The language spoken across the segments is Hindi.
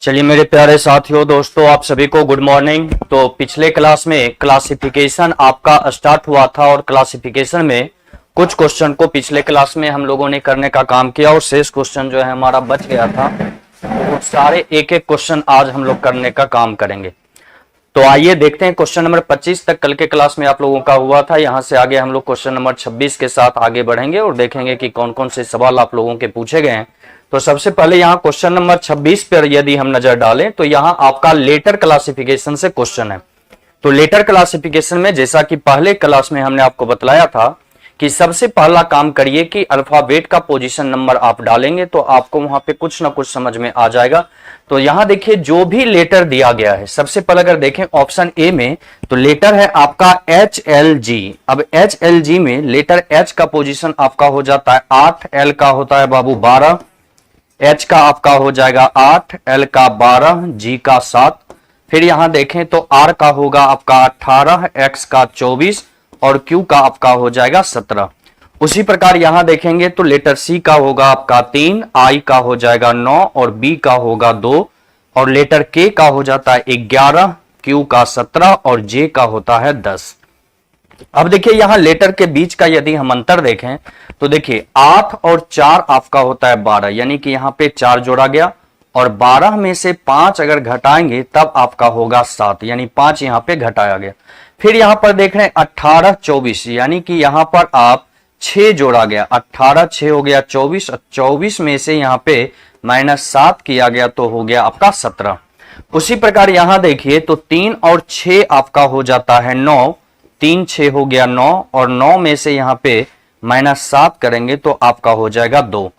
चलिए मेरे प्यारे साथियों दोस्तों, आप सभी को गुड मॉर्निंग। तो पिछले क्लास में क्लासिफिकेशन आपका स्टार्ट हुआ था और क्लासिफिकेशन में कुछ क्वेश्चन को पिछले क्लास में हम लोगों ने करने का काम किया और शेष क्वेश्चन जो है हमारा बच गया था। तो वो सारे एक एक क्वेश्चन आज हम लोग करने का काम करेंगे। तो आइए देखते हैं, क्वेश्चन नंबर 25 तक कल के क्लास में आप लोगों का हुआ था। यहाँ से आगे हम लोग क्वेश्चन नंबर 26 के साथ आगे बढ़ेंगे और देखेंगे कि कौन कौन से सवाल आप लोगों के पूछे गए हैं। तो सबसे पहले यहाँ क्वेश्चन नंबर 26 पर यदि हम नजर डालें तो यहाँ आपका लेटर क्लासिफिकेशन से क्वेश्चन है। तो लेटर क्लासिफिकेशन में जैसा कि पहले क्लास में हमने आपको बतलाया था कि सबसे पहला काम करिए कि अल्फाबेट का पोजीशन नंबर आप डालेंगे तो आपको वहां पे कुछ ना कुछ समझ में आ जाएगा। तो यहां देखिए जो भी लेटर दिया गया है, सबसे पहले अगर देखें ऑप्शन ए में तो लेटर है आपका HLG। अब HLG में लेटर H का पोजीशन आपका हो जाता है 8, L का होता है बाबू 12, H का आपका हो जाएगा 8, L का 12, G का 7। फिर यहां देखें तो R का होगा आपका 18, X का 24 और Q का आपका हो जाएगा 17। उसी प्रकार यहां देखेंगे तो लेटर C का होगा आपका 3, I का हो जाएगा 9 और B का होगा 2 और लेटर K का हो जाता है 11, Q का 17 और J का होता है 10। अब देखिए यहां लेटर के बीच का यदि हम अंतर देखें तो देखिए 8 और 4 आपका होता है 12, यानी कि यहां पे 4 जोड़ा गया और 12 में से 5 अगर घटाएंगे तब आपका होगा 7, यानी 5 यहां पे घटाया गया। फिर यहां पर देख रहे हैं 18, 24, यानी कि यहां पर आप 6 जोड़ा गया, 18 6 हो गया 24 और 24 में से यहां पे -7 किया गया तो हो गया आपका 17। उसी प्रकार यहां देखिए तो 3 और 6 आपका हो जाता है 9, 3 6 हो गया 9 और 9 में से यहां पे -7 करेंगे तो आपका हो जाएगा 2।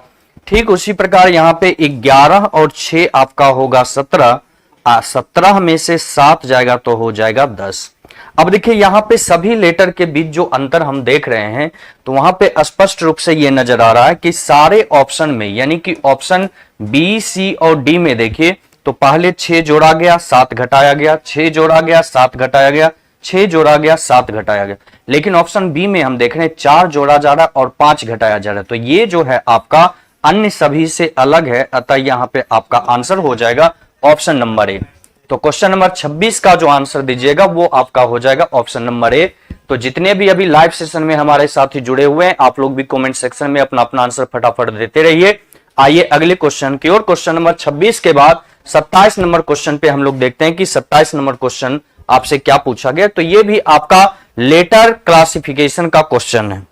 ठीक उसी प्रकार यहां पे 11 और 6 आपका होगा 17, 17 में से 7 जाएगा तो हो जाएगा 10। अब देखिए यहां पे सभी लेटर के बीच जो अंतर हम देख रहे हैं तो वहां पे स्पष्ट रूप से ये नजर आ रहा है कि सारे ऑप्शन में, यानी कि ऑप्शन बी, सी और डी में देखिए तो पहले 6 जोड़ा गया 7 घटाया गया, 6 जोड़ा गया 7 घटाया गया, 6 जोड़ा गया 7 घटाया गया। लेकिन ऑप्शन बी में हम देख रहे हैं 4 जोड़ा जा रहा है और 5 घटाया जा रहा है। तो ये जो है आपका अन्य सभी से अलग है, अतः यहां पे आपका आंसर हो जाएगा ऑप्शन नंबर ए। तो क्वेश्चन नंबर 26 का जो आंसर दीजिएगा वो आपका हो जाएगा ऑप्शन नंबर ए। तो जितने भी अभी लाइव सेशन में हमारे साथी जुड़े हुए हैं आप लोग भी कमेंट सेक्शन में अपना अपना आंसर फटाफट देते रहिए। आइए अगले क्वेश्चन की ओर। क्वेश्चन नंबर 26 के बाद 27 नंबर क्वेश्चन पे हम लोग देखते हैं कि 27 नंबर क्वेश्चन आपसे क्या पूछा गया। तो ये भी आपका लेटर क्लासिफिकेशन का क्वेश्चन है।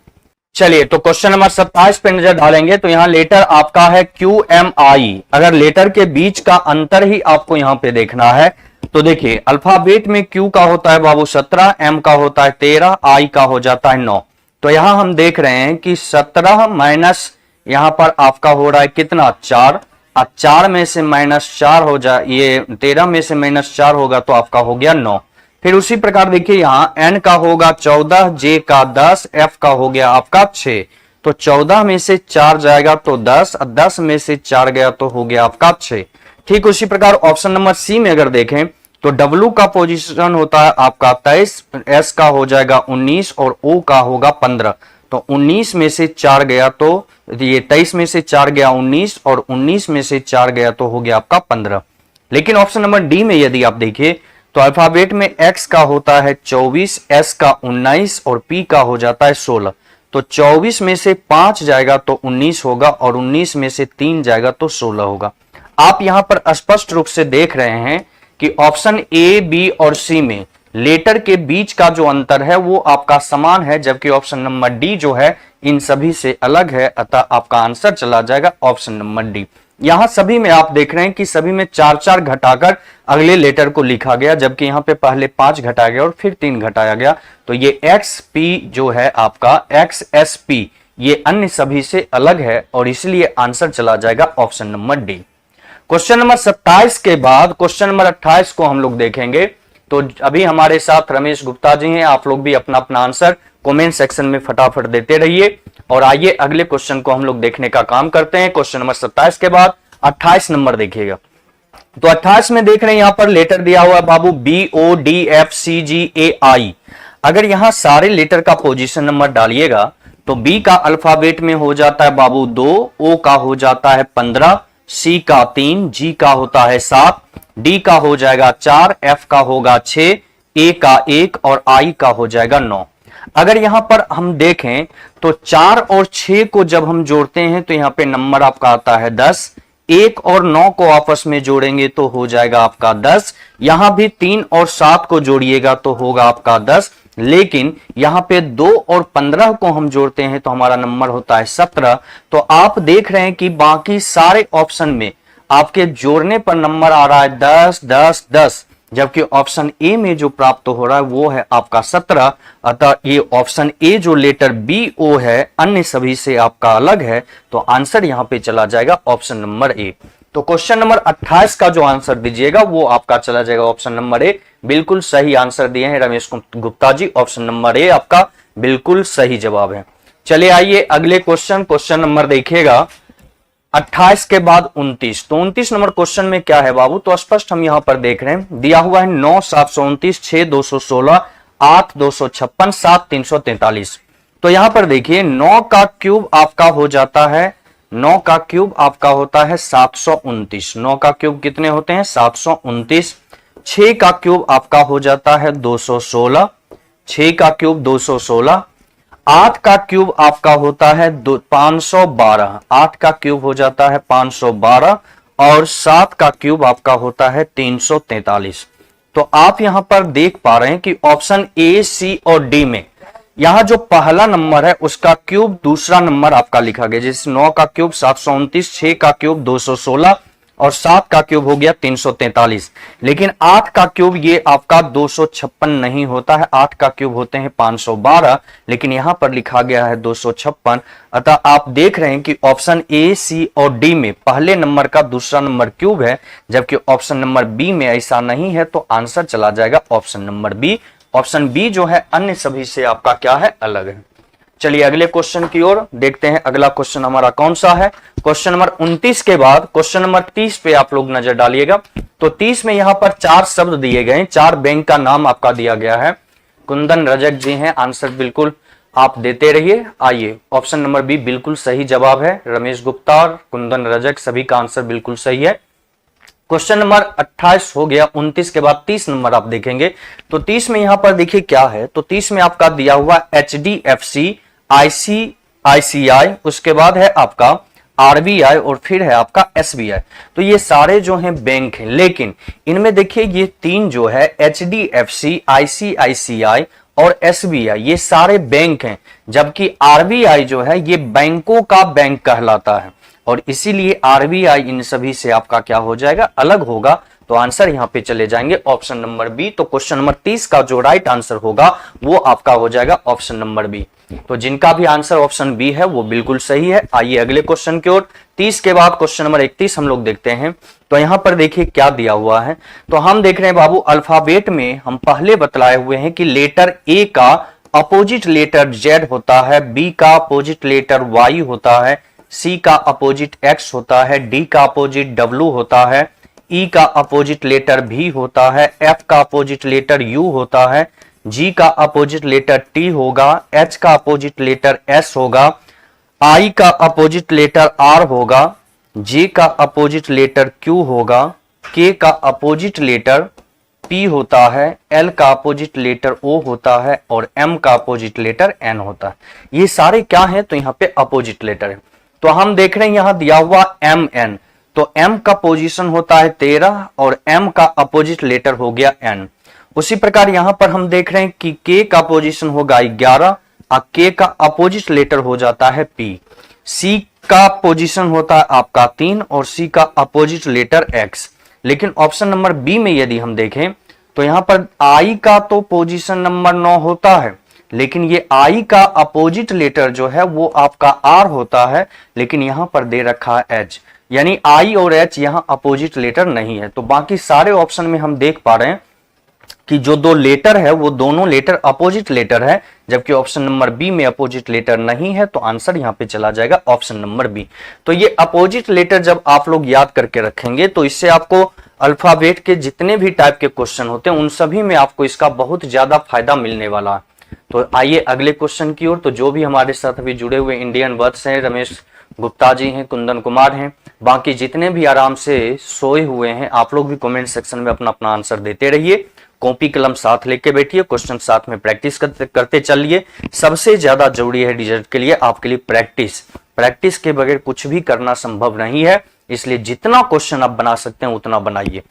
चलिए तो क्वेश्चन नंबर 27 पे नजर डालेंगे तो यहां लेटर आपका है QMI। अगर लेटर के बीच का अंतर ही आपको यहां पे देखना है तो देखिए अल्फाबेट में Q का होता है बाबू 17, M का होता है 13, I का हो जाता है 9। तो यहां हम देख रहे हैं कि 17 माइनस यहां पर आपका हो रहा है कितना 4, 4 में से -4 हो जाए, ये 13 में से -4 होगा तो आपका हो गया 9। फिर उसी प्रकार देखिए यहां N का होगा 14, J का 10, F का हो गया आपका 6। तो 14 में से 4 जाएगा तो 10, 10 में से 4 गया तो हो गया आपका 6। ठीक उसी प्रकार ऑप्शन नंबर सी में अगर देखें तो W का पोजीशन होता है आपका 23, S का हो जाएगा 19 और O का होगा 15। तो 19 में से 4 गया तो ये 23 में से 4 गया 19 और 19 में से 4 गया तो हो गया आपका 15। लेकिन ऑप्शन नंबर डी में यदि आप देखिए तो अल्फाबेट में X का होता है 24, S का 19 और P का हो जाता है 16। तो 24 में से 5 जाएगा तो 19 होगा और 19 में से 3 जाएगा तो 16 होगा। आप यहां पर स्पष्ट रूप से देख रहे हैं कि ऑप्शन ए, बी और सी में लेटर के बीच का जो अंतर है वो आपका समान है, जबकि ऑप्शन नंबर डी जो है इन सभी से अलग है, अतः आपका आंसर चला जाएगा ऑप्शन नंबर डी। यहां सभी में आप देख रहे हैं कि सभी में 4-4 घटाकर अगले लेटर को लिखा गया, जबकि यहां पे पहले 5 घटाया गया और फिर 3 घटाया गया। तो ये XP जो है आपका XSP ये अन्य सभी से अलग है और इसलिए आंसर चला जाएगा option number D. Question number 27 के बाद क्वेश्चन नंबर 28 को हम लोग देखेंगे। तो अभी हमारे साथ रमेश गुप्ता जी हैं, आप लोग भी अपना अपना आंसर कमेंट सेक्शन में फटाफट देते रहिए। और आइए अगले क्वेश्चन को हम लोग देखने का काम करते हैं। क्वेश्चन नंबर 27 के बाद 28 नंबर देखिएगा। तो 28 में देख रहे हैं यहां पर लेटर दिया हुआ है बाबू BODFCGAI। अगर यहां सारे लेटर का पोजीशन नंबर डालिएगा तो B का अल्फाबेट में हो जाता है बाबू 2, O का हो जाता है 15, सी का 3, जी का होता है 7, डी का हो जाएगा 4, एफ का होगा 6, ए का 1 और आई का हो जाएगा 9। अगर यहां पर हम देखें तो 4 और 6 को जब हम जोड़ते हैं तो यहां पे नंबर आपका आता है 10। 1 और 9 को आपस में जोड़ेंगे तो हो जाएगा आपका 10। यहां भी 3 और 7 को जोड़िएगा तो होगा आपका 10। लेकिन यहां पे 2 और 15 को हम जोड़ते हैं तो हमारा नंबर होता है 17। तो आप देख रहे हैं कि बाकी सारे ऑप्शन में आपके जोड़ने पर नंबर आ रहा है 10 10 10, जबकि ऑप्शन ए में जो प्राप्त हो रहा है वो है आपका 17। अतः ये ऑप्शन ए जो लेटर बी ओ है अन्य सभी से आपका अलग है, तो आंसर यहां पे चला जाएगा ऑप्शन नंबर ए। तो क्वेश्चन नंबर 28 का जो आंसर दीजिएगा वो आपका चला जाएगा ऑप्शन नंबर ए। बिल्कुल सही आंसर दिए हैं Ramesh Gupta ji, option number A आपका बिल्कुल सही जवाब है। चलिए आइए अगले क्वेश्चन नंबर देखिएगा 28 के बाद 29। तो 29 नंबर क्वेश्चन में क्या है बाबू, तो स्पष्ट हम यहां पर देख रहे हैं, दिया हुआ है 9 729, 6 216, 8 256, 7 343। तो यहां पर देखिए 9 का क्यूब आपका हो जाता है, 9 का क्यूब आपका होता है 729। 9 का क्यूब कितने होते हैं 729। 6 का क्यूब आपका हो जाता है 216, 6 का क्यूब 216। 8 का क्यूब आपका होता है 512, 8 का क्यूब हो जाता है 512 और 7 का क्यूब आपका होता है 343। तो आप यहां पर देख पा रहे हैं कि ऑप्शन ए सी और डी में यहां जो पहला नंबर है उसका क्यूब दूसरा नंबर आपका लिखा गया, जैसे 9 का क्यूब 729, 6 का क्यूब 216 और 7 का क्यूब हो गया 343। लेकिन 8 का क्यूब ये आपका 256 नहीं होता है, 8 का क्यूब होते हैं 512, लेकिन यहां पर लिखा गया है 256। अतः आप देख रहे हैं कि ऑप्शन ए सी और डी में पहले नंबर का दूसरा नंबर क्यूब है, जबकि ऑप्शन नंबर बी में ऐसा नहीं है। तो आंसर चला जाएगा option number B. Option B जो है अन्य सभी से आपका क्या है अलग है। चलिए अगले क्वेश्चन की ओर देखते हैं। अगला क्वेश्चन हमारा कौन सा है, क्वेश्चन नंबर 29 के बाद क्वेश्चन नंबर 30 पे आप लोग नजर डालिएगा। तो 30 में यहां पर 4 शब्द दिए गए, 4 बैंक का नाम आपका दिया गया है। कुंदन रजक जी हैं, आंसर बिल्कुल आप देते रहिए। आइए ऑप्शन नंबर बी बिल्कुल सही जवाब है। रमेश गुप्ता और कुंदन रजक सभी का आंसर बिल्कुल सही है। क्वेश्चन नंबर 28 हो गया। 29 के बाद 30 नंबर आप देखेंगे तो 30 में यहां पर देखिए क्या है, तो 30 में आपका दिया हुआ HDFC, ICICI, उसके बाद है आपका RBI और फिर है आपका SBI। तो ये सारे जो हैं बैंक हैं, लेकिन इनमें देखिए ये 3 जो है HDFC, ICICI और SBI ये सारे बैंक हैं, जबकि RBI जो है ये बैंकों का बैंक कहलाता है और इसीलिए RBI इन सभी से आपका क्या हो जाएगा अलग होगा। तो आंसर यहां पे चले जाएंगे ऑप्शन नंबर बी। तो क्वेश्चन नंबर 30 का जो राइट आंसर होगा वो आपका हो जाएगा ऑप्शन नंबर बी। तो जिनका भी आंसर ऑप्शन बी है वो बिल्कुल सही है। आइए अगले क्वेश्चन की ओर। 30 के बाद क्वेश्चन नंबर 31 हम लोग देखते हैं। तो यहां पर देखिए क्या दिया हुआ है, तो हम देख रहे हैं बाबू अल्फाबेट में हम पहले बतलाए हुए हैं कि लेटर ए का अपोजिट लेटर जेड होता है, बी का अपोजिट लेटर वाई होता है, सी का अपोजिट एक्स होता है, डी का अपोजिट डब्ल्यू होता है, ई का अपोजिट लेटर भी होता है, एफ का अपोजिट लेटर यू होता है, जी का अपोजिट लेटर टी होगा, एच का अपोजिट लेटर एस होगा, आई का अपोजिट लेटर आर होगा, जे का अपोजिट लेटर क्यू होगा, के का अपोजिट लेटर पी होता है, एल का अपोजिट लेटर ओ होता है और एम का अपोजिट लेटर एन होता है। ये सारे क्या हैं, तो यहाँ पे अपोजिट लेटर है। तो हम देख रहे हैं यहां दिया हुआ एम एन, तो एम का पोजीशन होता है 13 और एम का अपोजिट लेटर हो गया एन। उसी प्रकार यहां पर हम देख रहे हैं कि के का पोजीशन होगा 11 और के का अपोजिट लेटर हो जाता है पी। सी का पोजीशन होता है आपका 3 और सी का अपोजिट लेटर एक्स। लेकिन ऑप्शन नंबर बी में यदि हम देखें तो यहां पर आई का तो पोजीशन नंबर 9 होता है, लेकिन ये आई का अपोजिट लेटर जो है वो आपका आर होता है, लेकिन यहां पर दे रखा है एच, यानी आई और एच यहां अपोजिट लेटर नहीं है। तो बाकी सारे ऑप्शन में हम देख पा रहे हैं कि जो 2 लेटर है वो दोनों लेटर अपोजिट लेटर है, जबकि ऑप्शन नंबर बी में अपोजिट लेटर नहीं है। तो आंसर यहां पे चला जाएगा ऑप्शन नंबर बी। तो ये अपोजिट लेटर जब आप लोग याद करके रखेंगे तो इससे आपको अल्फाबेट के जितने भी टाइप के क्वेश्चन होते हैं उन सभी में आपको इसका बहुत ज्यादा फायदा मिलने वाला है। तो आइए अगले क्वेश्चन की ओर। तो जो भी हमारे साथ अभी जुड़े हुए इंडियन वर्ड्स हैं, रमेश गुप्ता जी हैं, कुंदन कुमार हैं, बाकी जितने भी आराम से सोए हुए हैं आप लोग भी कमेंट सेक्शन में अपना अपना आंसर देते रहिए। कॉपी कलम साथ लेके बैठिए, क्वेश्चन साथ में प्रैक्टिस करते चलिए। सबसे ज्यादा जरूरी है रिजल्ट के लिए आपके लिए प्रैक्टिस। प्रैक्टिस के बगैर कुछ भी करना संभव नहीं है, इसलिए जितना क्वेश्चन आप बना सकते हैं उतना बनाइए।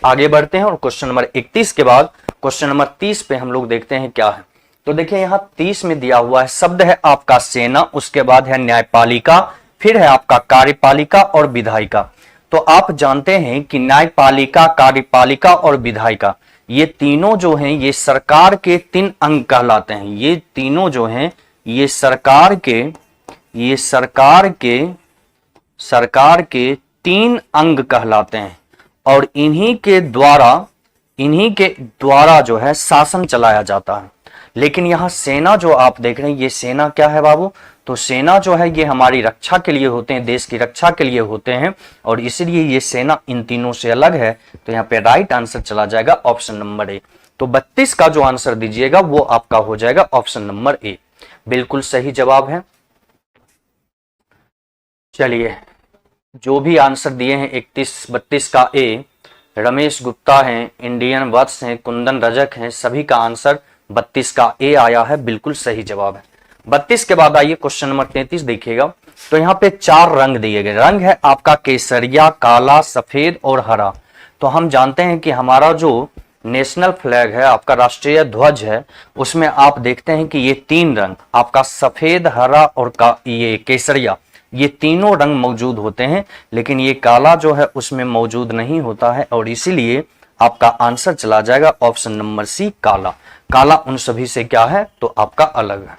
आगे बढ़ते हैं और क्वेश्चन नंबर 31 के बाद क्वेश्चन नंबर 30 पे हम लोग देखते हैं क्या है। तो देखिए यहाँ 30 में दिया हुआ है, शब्द है आपका सेना, उसके बाद है न्यायपालिका, फिर है आपका कार्यपालिका और विधायिका। तो आप जानते हैं कि न्यायपालिका, कार्यपालिका और विधायिका ये तीनों जो हैं ये सरकार के 3 अंग कहलाते हैं। ये तीनों जो हैं ये सरकार के 3 अंग कहलाते हैं और इन्हीं के द्वारा जो है शासन चलाया जाता है। लेकिन यहां सेना जो आप देख रहे हैं ये सेना क्या है बाबू? तो सेना जो है ये हमारी रक्षा के लिए होते हैं, देश की रक्षा के लिए होते हैं और इसलिए ये सेना इन तीनों से अलग है। तो यहाँ पे राइट आंसर चला जाएगा ऑप्शन नंबर ए। तो 32 का जो आंसर दीजिएगा वो आपका हो जाएगा ऑप्शन नंबर ए, बिल्कुल सही जवाब है। चलिए जो भी आंसर दिए हैं 32 का ए, रमेश गुप्ता हैं, इंडियन वत्स हैं, कुंदन रजक हैं, सभी का आंसर 32 का ए आया है, बिल्कुल सही जवाब है। 32 के बाद आइए क्वेश्चन नंबर 33 देखिएगा। तो यहाँ पे 4 रंग दिए गए, रंग है आपका केसरिया, काला, सफेद और हरा। तो हम जानते हैं कि हमारा जो नेशनल फ्लैग है, आपका राष्ट्रीय ध्वज है, उसमें आप देखते हैं कि ये 3 रंग आपका सफेद, हरा और ये केसरिया, ये तीनों रंग मौजूद होते हैं, लेकिन ये काला जो है उसमें मौजूद नहीं होता है और इसीलिए आपका आंसर चला जाएगा ऑप्शन नंबर सी, काला। काला उन सभी से क्या है? तो आपका अलग है।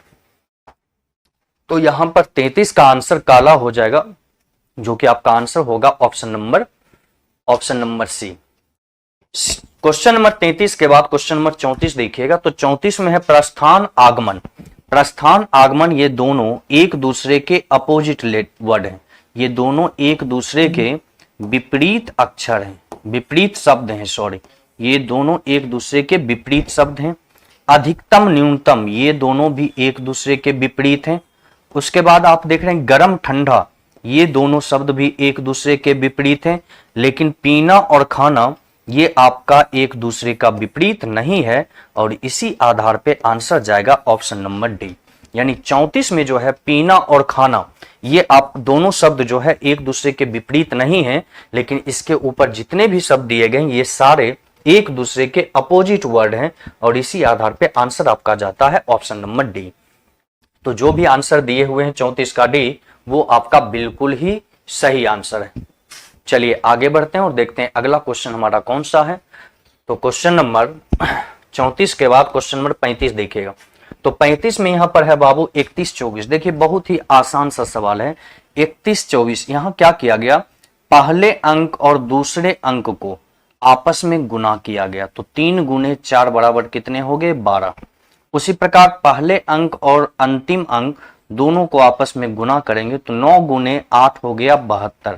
तो यहां पर 33 का आंसर काला हो जाएगा, जो कि आपका आंसर होगा option number C. Question number 33 के बाद क्वेश्चन नंबर 34 देखिएगा। तो 34 में है प्रस्थान आगमन। प्रस्थान आगमन ये दोनों एक दूसरे के अपोजिट वर्ड हैं, ये दोनों एक दूसरे के विपरीत अक्षर हैं, विपरीत शब्द हैं, सॉरी, ये दोनों एक दूसरे के विपरीत शब्द हैं। अधिकतम न्यूनतम ये दोनों भी एक दूसरे के विपरीत हैं। उसके बाद आप देख रहे हैं गर्म ठंडा, ये दोनों शब्द भी एक दूसरे के विपरीत हैं। लेकिन पीना और खाना ये आपका एक दूसरे का विपरीत नहीं है और इसी आधार पे आंसर जाएगा ऑप्शन नंबर डी। यानी 34 में जो है पीना और खाना, ये आप दोनों शब्द जो है एक दूसरे के विपरीत नहीं है, लेकिन इसके ऊपर जितने भी शब्द दिए गए ये सारे एक दूसरे के अपोजिट वर्ड हैं और इसी आधार पे आंसर आपका जाता है ऑप्शन नंबर डी। तो जो भी आंसर दिए हुए हैं 34 का डी, वो आपका बिल्कुल ही सही आंसर है। चलिए आगे बढ़ते हैं और देखते हैं अगला क्वेश्चन हमारा कौन सा है। तो क्वेश्चन नंबर 34 के बाद क्वेश्चन नंबर 35 देखिएगा। तो 35 में यहां पर है बाबू 31-24। देखिए बहुत ही आसान सा सवाल है। 31-24 यहां क्या किया गया? पहले अंक और दूसरे अंक को आपस में गुना किया गया। तो 3 गुने 4 बराबर कितने हो गए? 12। उसी प्रकार पहले अंक और अंतिम अंक दोनों को आपस में गुना करेंगे तो 9 गुने 8 हो गया 72।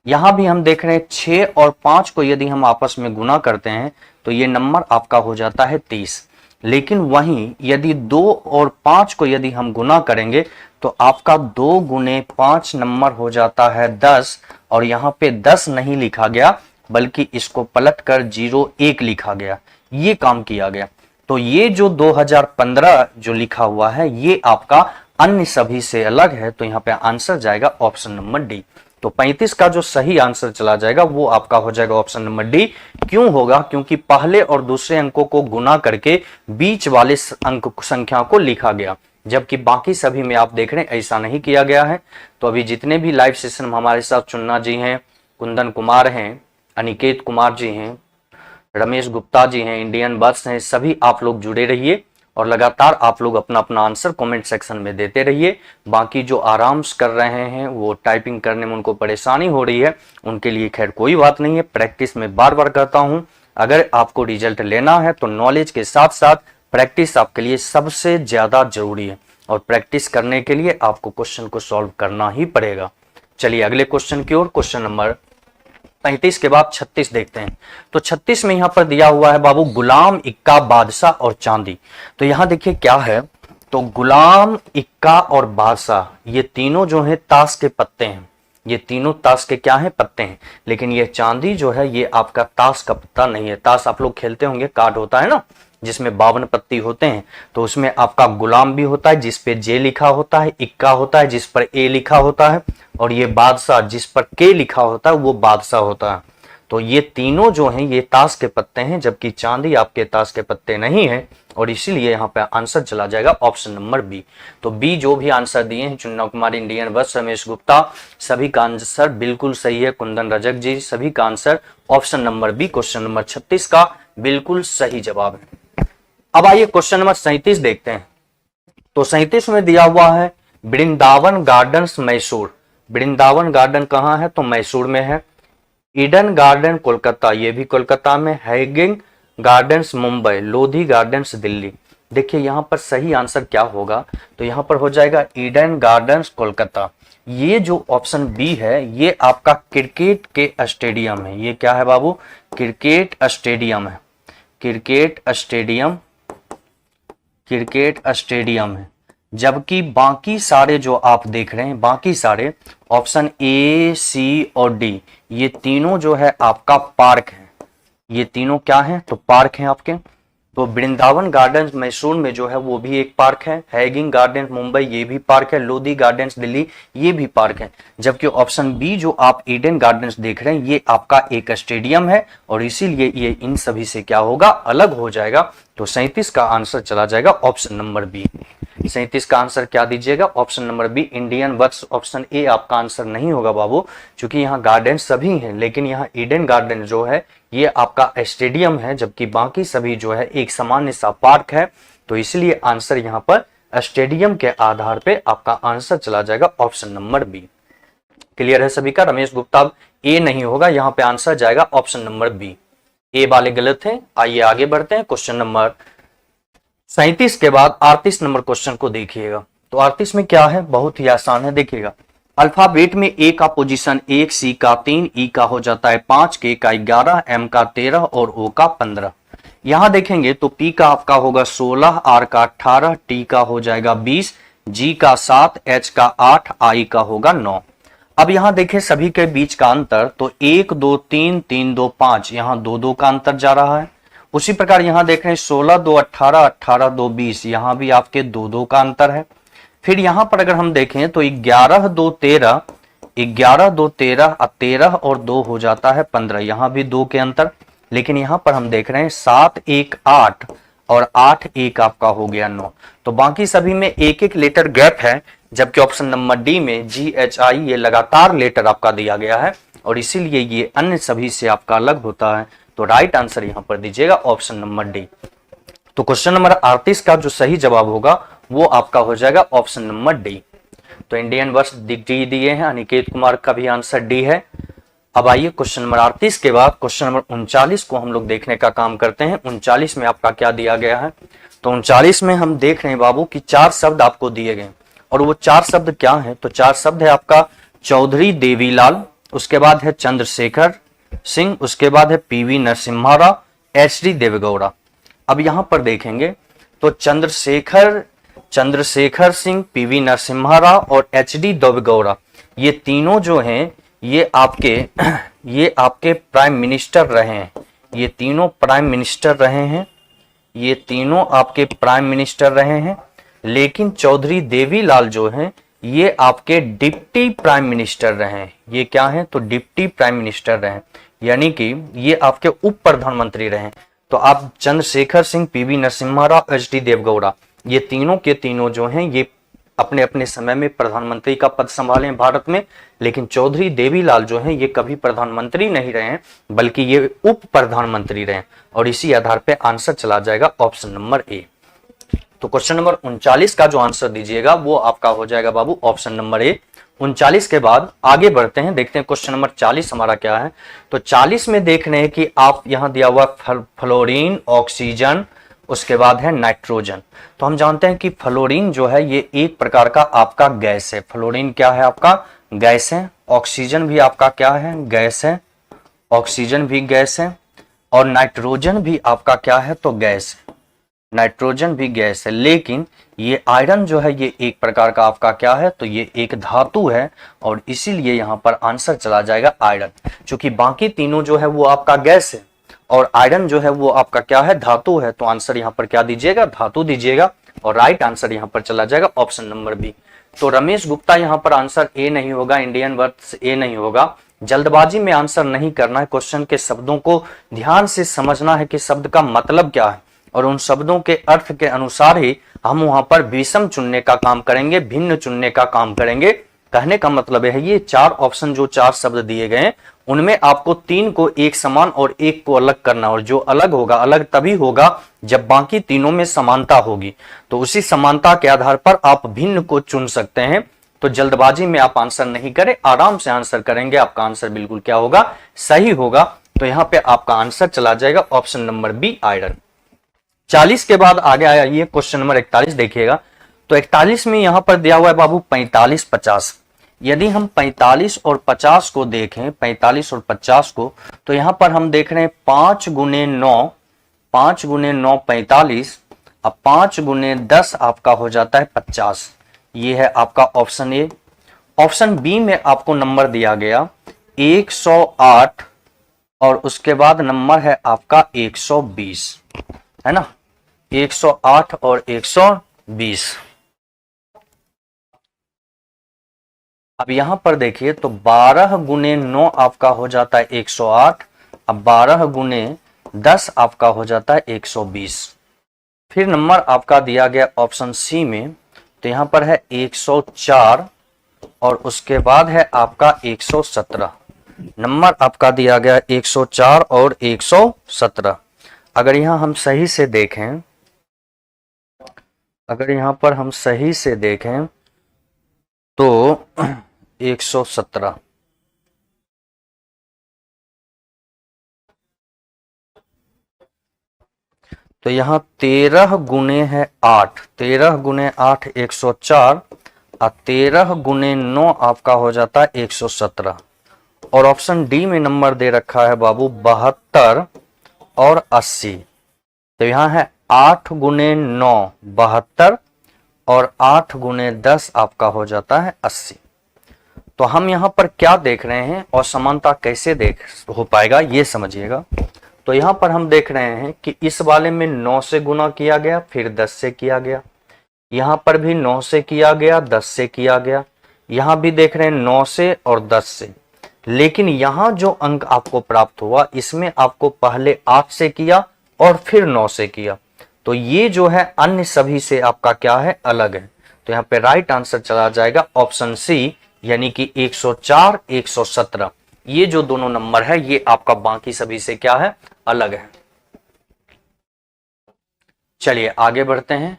यहां भी हम देख रहे हैं 6 और 5 को यदि हम आपस में गुना करते हैं तो ये नंबर आपका हो जाता है 30। लेकिन वहीं यदि 2 और 5 को यदि हम गुना करेंगे तो आपका 2 गुने 5 नंबर हो जाता है 10 और यहाँ पे 10 नहीं लिखा गया बल्कि इसको पलट कर 01 लिखा गया, ये काम किया गया। तो ये जो 2015 जो लिखा हुआ है ये आपका अन्य सभी से अलग है, तो यहाँ पे आंसर जाएगा ऑप्शन नंबर डी। तो 35 का जो सही आंसर चला जाएगा वो आपका हो जाएगा ऑप्शन नंबर डी। क्यों होगा? क्योंकि पहले और दूसरे अंकों को गुना करके बीच वाले अंक संख्या को लिखा गया, जबकि बाकी सभी में आप देख रहे हैं ऐसा नहीं किया गया है। तो अभी जितने भी लाइव सेशन में हमारे साथ चुन्ना जी हैं, कुंदन कुमार हैं, अनिकेत कुमार जी हैं, रमेश गुप्ता जी हैं, इंडियन बस हैं, सभी आप लोग जुड़े रहिए और लगातार आप लोग अपना अपना आंसर कमेंट सेक्शन में देते रहिए। बाकी जो आराम कर रहे हैं वो टाइपिंग करने में उनको परेशानी हो रही है, उनके लिए खैर कोई बात नहीं है, प्रैक्टिस में बार बार करता हूं। अगर आपको रिजल्ट लेना है तो नॉलेज के साथ साथ प्रैक्टिस आपके लिए सबसे ज्यादा जरूरी है और प्रैक्टिस करने के लिए आपको क्वेश्चन को सॉल्व करना ही पड़ेगा। चलिए अगले क्वेश्चन की ओर, क्वेश्चन नंबर 35 के बाद 36 देखते हैं। तो 36 में यहां पर दिया हुआ है बाबू गुलाम, इक्का, बादशाह और चांदी। तो यहां देखिए क्या है, तो गुलाम, इक्का और बादशाह ये तीनों जो है ताश के पत्ते हैं, ये तीनों ताश के क्या हैं, पत्ते हैं। लेकिन ये चांदी जो है ये आपका ताश का पत्ता नहीं है। ताश आप लोग खेलते होंगे, कार्ड होता है ना जिसमें 52 पत्ती होते हैं, तो उसमें आपका गुलाम भी होता है जिस पे जे लिखा होता है, इक्का होता है जिस पर ए लिखा होता है, और ये बादशाह जिस पर के लिखा होता है वो बादशाह होता है। तो ये तीनों जो हैं ये ताश के पत्ते हैं, जबकि चांदी आपके ताश के पत्ते नहीं है, और इसीलिए यहाँ पे आंसर चला जाएगा ऑप्शन नंबर बी। तो बी जो भी आंसर दिए हैं, चुन्ना कुमारी, इंडियन वर्स, रमेश गुप्ता, सभी का आंसर बिल्कुल सही है। कुंदन रजक जी, सभी का answer option number B, question number 36 का बिल्कुल सही जवाब है। अब आइए क्वेश्चन नंबर 37 देखते हैं। तो 37 में दिया हुआ है वृंदावन गार्डन्स मैसूर। वृंदावन गार्डन कहाँ है, तो मैसूर में है। ईडन गार्डन कोलकाता, ये भी कोलकाता में। Hanging gardens Mumbai, Lodhi gardens Delhi. देखिए यहाँ पर सही आंसर क्या होगा, तो यहाँ पर हो जाएगा ईडन गार्डन्स कोलकाता। ये जो ऑप्शन बी है ये आपका क्रिकेट के स्टेडियम है। ये क्या है बाबू, क्रिकेट स्टेडियम है। क्रिकेट स्टेडियम, क्रिकेट स्टेडियम है। जबकि बाकी सारे जो आप देख रहे हैं, बाकी सारे ऑप्शन ए, सी और डी, ये तीनों जो है आपका पार्क है। ये तीनों क्या हैं, तो पार्क हैं आपके। तो वृंदावन गार्डन्स मैसूर में जो है वो भी एक पार्क है। हैगिंग गार्डन मुंबई, ये भी पार्क है। लोधी गार्डन्स दिल्ली, ये भी पार्क है। जबकि ऑप्शन बी जो आप ईडन गार्डन्स देख रहे हैं ये आपका एक स्टेडियम है, और इसीलिए ये इन सभी से क्या होगा, अलग हो जाएगा। तो 37 का आंसर चला जाएगा ऑप्शन नंबर बी। 37 का आंसर क्या दीजिएगा, option number B, Indian works. Option A आपका आंसर नहीं होगा बाबू, क्योंकि यहाँ गार्डन सभी हैं, लेकिन यहाँ ईडन गार्डन जो है ये आपका स्टेडियम है, जबकि बाकी सभी जो है एक सामान्य सा पार्क है। तो इसलिए आंसर यहाँ पर स्टेडियम के आधार पे आपका आंसर चला जाएगा ऑप्शन नंबर बी। क्लियर है सभी का। रमेश गुप्ता, ए नहीं होगा, यहाँ पे आंसर जाएगा ऑप्शन नंबर बी। ए वाले गलत है। आइए आगे बढ़ते हैं। क्वेश्चन नंबर 37 के बाद 38 नंबर क्वेश्चन को देखिएगा। तो 38 में क्या है, बहुत ही आसान है। देखिएगा, अल्फाबेट में ए का पोजीशन 1, सी का 3, ई का हो जाता है 5, के का 11, एम का 13 और ओ का 15। यहां देखेंगे तो पी का आपका होगा 16, आर का 18, टी का हो जाएगा 20, जी का 7, एच का 8, आई का होगा 9। अब यहां देखें सभी के बीच का अंतर, तो 1 2 3 3 2 5, यहां 2 2 का अंतर जा रहा है। उसी प्रकार यहां देख रहे हैं 16 2 18, 18 2 20, यहां भी आपके 2 2 का अंतर है। फिर यहां पर अगर हम देखें तो 11 2 13, 11 2 13, 13 और 2 हो जाता है 15, यहां भी 2 के अंतर। लेकिन यहां पर हम देख रहे हैं 7 1 8 और 8 1 आपका हो गया 9। तो बाकी सभी में एक एक लेटर गैप है, जबकि ऑप्शन नंबर डी में जी एच आई ये लगातार लेटर आपका दिया गया है, और इसीलिए ये अन्य सभी से आपका अलग होता है। तो राइट आंसर यहां पर दीजिएगा ऑप्शन नंबर डी। तो क्वेश्चन नंबर 38 का जो सही जवाब होगा वो आपका हो जाएगा ऑप्शन नंबर डी। तो इंडियन वर्ष डी दिए हैं, अनिकेत कुमार का भी आंसर डी है। अब आइए क्वेश्चन नंबर 38 के बाद क्वेश्चन नंबर 39 को हम लोग देखने का काम करते हैं। 39 में आपका क्या दिया गया है, तो 39 में हम देख रहे हैं बाबू कि 4 शब्द आपको दिए गए, और वो 4 शब्द क्या है, तो 4 शब्द है आपका चौधरी देवीलाल, उसके बाद है चंद्रशेखर सिंह, उसके बाद है पीवी नरसिम्हा राव, एच.डी. देवेगौड़ा। अब यहां पर देखेंगे तो चंद्रशेखर सिंह, पीवी नरसिम्हा राव और एच.डी. देवेगौड़ा, ये तीनों जो हैं ये आपके प्राइम मिनिस्टर रहे हैं। ये तीनों प्राइम मिनिस्टर रहे हैं, ये तीनों आपके प्राइम मिनिस्टर रहे हैं। लेकिन चौधरी देवीलाल जो हैं ये आपके डिप्टी प्राइम मिनिस्टर रहे हैं। ये क्या है, तो डिप्टी प्राइम मिनिस्टर रहे, यानी कि ये आपके उप प्रधानमंत्री रहे। तो आप चंद्रशेखर सिंह, पीवी नरसिम्हा राव, एच.डी. देवेगौड़ा, ये तीनों के तीनों जो हैं ये अपने अपने समय में प्रधानमंत्री का पद संभाले भारत में। लेकिन चौधरी देवीलाल जो हैं ये कभी प्रधानमंत्री नहीं रहे हैं, बल्कि ये उप प्रधानमंत्री रहे, और इसी आधार पे आंसर चला जाएगा ऑप्शन नंबर ए। तो क्वेश्चन नंबर 39 का जो आंसर दीजिएगा वो आपका हो जाएगा बाबू ऑप्शन नंबर ए। 39 के बाद आगे बढ़ते हैं, देखते हैं क्वेश्चन नंबर 40 हमारा क्या है। तो 40 में देख रहे हैं कि आप यहां दिया हुआ फ्लोरीन, ऑक्सीजन, उसके बाद है नाइट्रोजन। तो हम जानते हैं कि फ्लोरीन जो है ये एक प्रकार का आपका गैस है। फ्लोरीन क्या है, आपका गैस है। ऑक्सीजन भी आपका क्या है, गैस है, ऑक्सीजन भी गैस है। और नाइट्रोजन भी आपका क्या है, तो गैस है। नाइट्रोजन भी गैस है, लेकिन ये आयरन जो है ये एक प्रकार का आपका क्या है, तो ये एक धातु है और इसीलिए यहाँ पर आंसर चला जाएगा आयरन। क्योंकि बाकी तीनों जो है वो आपका गैस है और आयरन जो है वो आपका क्या है, धातु है, तो आंसर यहाँ पर क्या दीजिएगा, धातु दीजिएगा और राइट आंसर यहाँ पर चला जाएगा ऑप्शन नंबर बी। तो रमेश गुप्ता यहाँ पर आंसर ए नहीं होगा, इंडियन वर्ड्स ए नहीं होगा। जल्दबाजी में आंसर नहीं करना है, क्वेश्चन के शब्दों को ध्यान से समझना है कि शब्द का मतलब क्या है और उन शब्दों के अर्थ के अनुसार ही हम वहां पर विषम चुनने का काम करेंगे, भिन्न चुनने का काम करेंगे। कहने का मतलब है ये चार ऑप्शन जो चार शब्द दिए गए उनमें आपको तीन को एक समान और एक को अलग करना, और जो अलग होगा अलग तभी होगा जब बाकी तीनों में समानता होगी। तो उसी समानता के आधार पर आप भिन्न को चुन सकते हैं। तो जल्दबाजी में आप आंसर नहीं करें, आराम से आंसर करेंगे, आपका आंसर बिल्कुल क्या होगा, सही होगा। तो यहां पे आपका आंसर चला जाएगा ऑप्शन नंबर बी आयरन। 40 के बाद आगे आया ये क्वेश्चन नंबर 41 देखिएगा। तो 41 में यहां पर दिया हुआ है बाबू 45 50। यदि हम 45 और 50 को देखें, 45 और 50 को, तो यहां पर हम देख रहे हैं 5 गुने 9, 5 गुने 9 45, अब 5 गुने 10 आपका हो जाता है 50। ये है आपका ऑप्शन ए। ऑप्शन बी में आपको नंबर दिया गया 108 और उसके बाद नंबर है आपका 120, है ना, 108 और 120। अब यहां पर देखिए तो 12 गुने 9 आपका हो जाता है 108, अब 12 गुने 10 आपका हो जाता है 120। फिर नंबर आपका दिया गया ऑप्शन सी में, तो यहां पर है 104 और उसके बाद है आपका 117। नंबर आपका दिया गया 104 और 117। अगर यहां हम सही से देखें, अगर यहां पर हम सही से देखें तो 117, तो यहां 13 गुने है 8, 13 गुने 8 104 और 13 गुने 9 आपका हो जाता है 117। और ऑप्शन डी में नंबर दे रखा है बाबू 72 और 80। तो यहां है 8 गुने 9 72 और 8 गुने 10 आपका हो जाता है 80। तो हम यहां पर क्या देख रहे हैं और समानता कैसे देख हो पाएगा ये समझिएगा। तो यहां पर हम देख रहे हैं कि इस वाले में 9 से गुना किया गया, फिर 10 से किया गया, यहां पर भी 9 से किया गया, 10 से किया गया, यहां भी देख रहे हैं 9 से और 10 से। लेकिन यहां जो अंक आपको प्राप्त हुआ इसमें आपको पहले 8 से किया और फिर 9 से किया, तो ये जो है अन्य सभी से आपका क्या है, अलग है। तो यहाँ पे राइट आंसर चला जाएगा ऑप्शन सी, यानी कि 104 117। ये जो दोनों नंबर है ये आपका बाकी सभी से क्या है, अलग है। चलिए आगे बढ़ते हैं।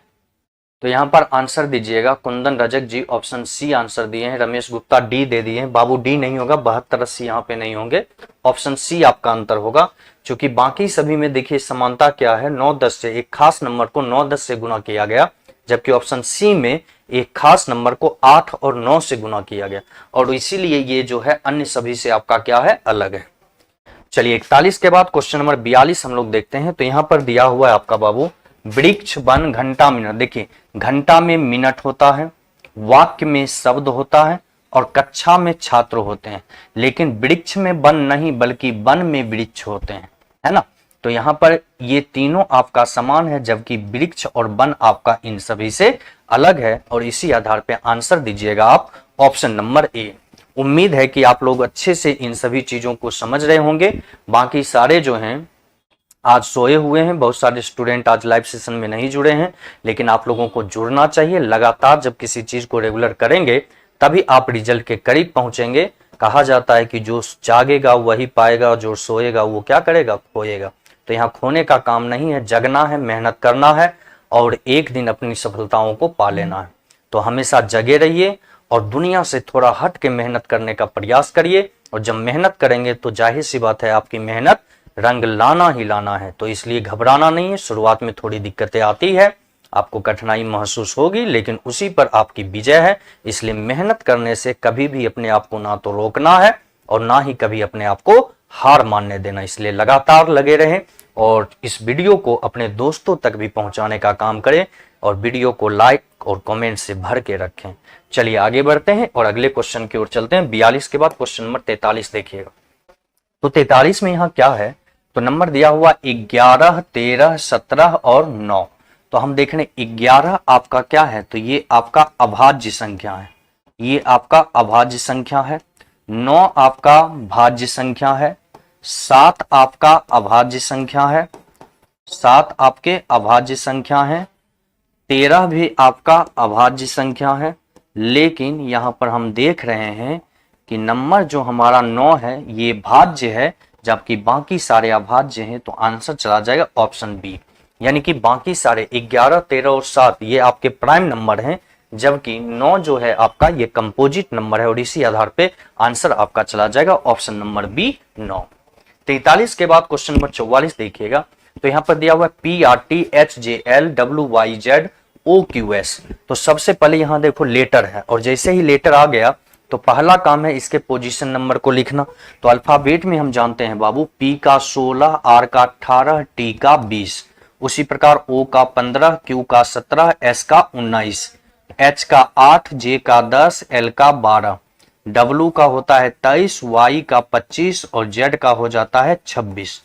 तो यहां पर आंसर दीजिएगा कुंदन रजक जी ऑप्शन सी आंसर दिए हैं, रमेश गुप्ता डी दे दिए हैं। बाबू डी नहीं होगा, 72 80 यहाँ पे नहीं होंगे, ऑप्शन सी आपका आंसर होगा। क्योंकि बाकी सभी में देखिए समानता क्या है, 9 10 से एक खास नंबर को 9 10 से गुना किया गया, जबकि ऑप्शन सी में एक खास नंबर को 8 और 9 से गुना किया गया, और इसीलिए ये जो है अन्य सभी से आपका क्या है, अलग है। चलिए 41 के बाद क्वेश्चन नंबर 42 हम लोग देखते हैं। तो यहां पर दिया हुआ है आपका बाबू वृक्ष वन घंटा मिनट। देखिए घंटा में मिनट होता है, वाक्य में शब्द होता है और कक्षा में छात्र होते हैं, लेकिन वृक्ष में वन नहीं बल्कि वन में वृक्ष होते हैं, है ना। तो यहाँ पर ये तीनों आपका समान है, जबकि वृक्ष और वन आपका इन सभी से अलग है। और इसी आधार पे आंसर दीजिएगा आप ऑप्शन नंबर ए। उम्मीद है कि आप लोग अच्छे से इन सभी चीजों को समझ रहे होंगे। बाकी सारे जो हैं आज सोए हुए हैं, बहुत सारे स्टूडेंट आज लाइव सेशन में नहीं जुड़े हैं, लेकिन आप लोगों को जुड़ना चाहिए। लगातार जब किसी चीज को रेगुलर करेंगे तभी आप रिजल्ट के करीब पहुंचेंगे। कहा जाता है कि जो जागेगा वही पाएगा, जो सोएगा वो क्या करेगा, खोएगा। तो यहाँ खोने का काम नहीं है, जगना है, मेहनत करना है और एक दिन अपनी सफलताओं को पा लेना है। तो हमेशा जगे रहिए और दुनिया से थोड़ा हट के मेहनत करने का प्रयास करिए। और जब मेहनत करेंगे तो जाहिर सी बात है आपकी मेहनत रंग लाना ही लाना है। तो इसलिए घबराना नहीं है। शुरुआत में थोड़ी दिक्कतें आती है, आपको कठिनाई महसूस होगी, लेकिन उसी पर आपकी विजय है। इसलिए मेहनत करने से कभी भी अपने आप को ना तो रोकना है और ना ही कभी अपने आप को हार मानने देना, इसलिए लगातार लगे रहें और इस वीडियो को अपने दोस्तों तक भी पहुंचाने का काम करें और वीडियो को लाइक और कमेंट से भर के रखें। चलिए आगे बढ़ते हैं और अगले क्वेश्चन की ओर चलते हैं। 42 के बाद क्वेश्चन नंबर 43 देखिएगा। तो 43 में यहाँ क्या है, तो नंबर दिया हुआ 11, 13, 17 और 9। तो हम देख रहे हैं 11 आपका क्या है, तो ये आपका अभाज्य संख्या है, ये आपका अभाज्य संख्या है। 9 आपका भाज्य संख्या है। 7 आपका अभाज्य संख्या है, 7 आपके अभाज्य संख्या है। 13 भी आपका अभाज्य संख्या है। लेकिन यहां पर हम देख रहे हैं कि नंबर जो हमारा 9 है ये भाज्य है, जबकि बाकी सारे अभाज्य हैं, तो आंसर चला जाएगा ऑप्शन बी। यानी कि बाकी सारे 11, 13 और 7 ये आपके प्राइम नंबर हैं, जबकि 9 जो है आपका ये कंपोजिट नंबर है और इसी आधार पे आंसर आपका चला जाएगा ऑप्शन नंबर बी 9। 43 के बाद क्वेश्चन नंबर 44 देखिएगा। तो यहाँ पर दिया हुआ है PRTHJL WYZ OQS। तो सबसे पहले यहाँ देखो लेटर है और जैसे ही लेटर आ गया तो पहला काम है इसके पोजीशन नंबर को लिखना। तो अल्फाबेट में हम जानते हैं बाबू P का 16, R का 18, T का 20, उसी प्रकार O का 15, Q का 17, S का 19, H का 8, J का 10, L का 12, W का होता है 23, Y का 25 और Z का हो जाता है 26।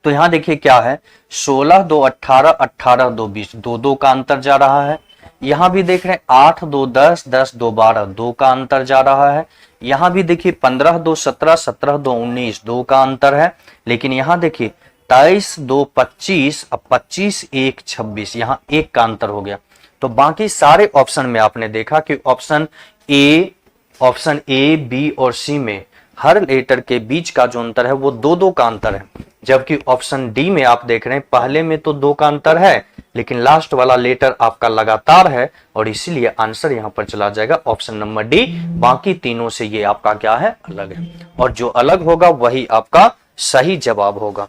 तो यहां देखिए क्या है, 16, 2, 18, 18, 2, 20, 2, 2 का अंतर जा रहा है। यहां भी देख रहे हैं 8, 2, 10, 10, 2, 12, 2 का अंतर जा रहा है। यहां भी देखिए 15, 2, 17, 17, 2, 19, 2 का अंतर है। लेकिन यहां देखिए 23, 2, 25, अब 25, 1, 26, यहाँ 1 का अंतर हो गया। तो बाकी सारे ऑप्शन में आपने देखा कि ऑप्शन ए, बी और सी में हर लेटर के बीच का जो अंतर है वो 2-2 का अंतर है, जबकि ऑप्शन डी में आप देख रहे हैं पहले में तो 2 का अंतर है लेकिन लास्ट वाला लेटर आपका लगातार है और इसीलिए आंसर यहां पर चला जाएगा ऑप्शन नंबर डी। बाकी तीनों से ये आपका क्या है, अलग है, और जो अलग होगा वही आपका सही जवाब होगा।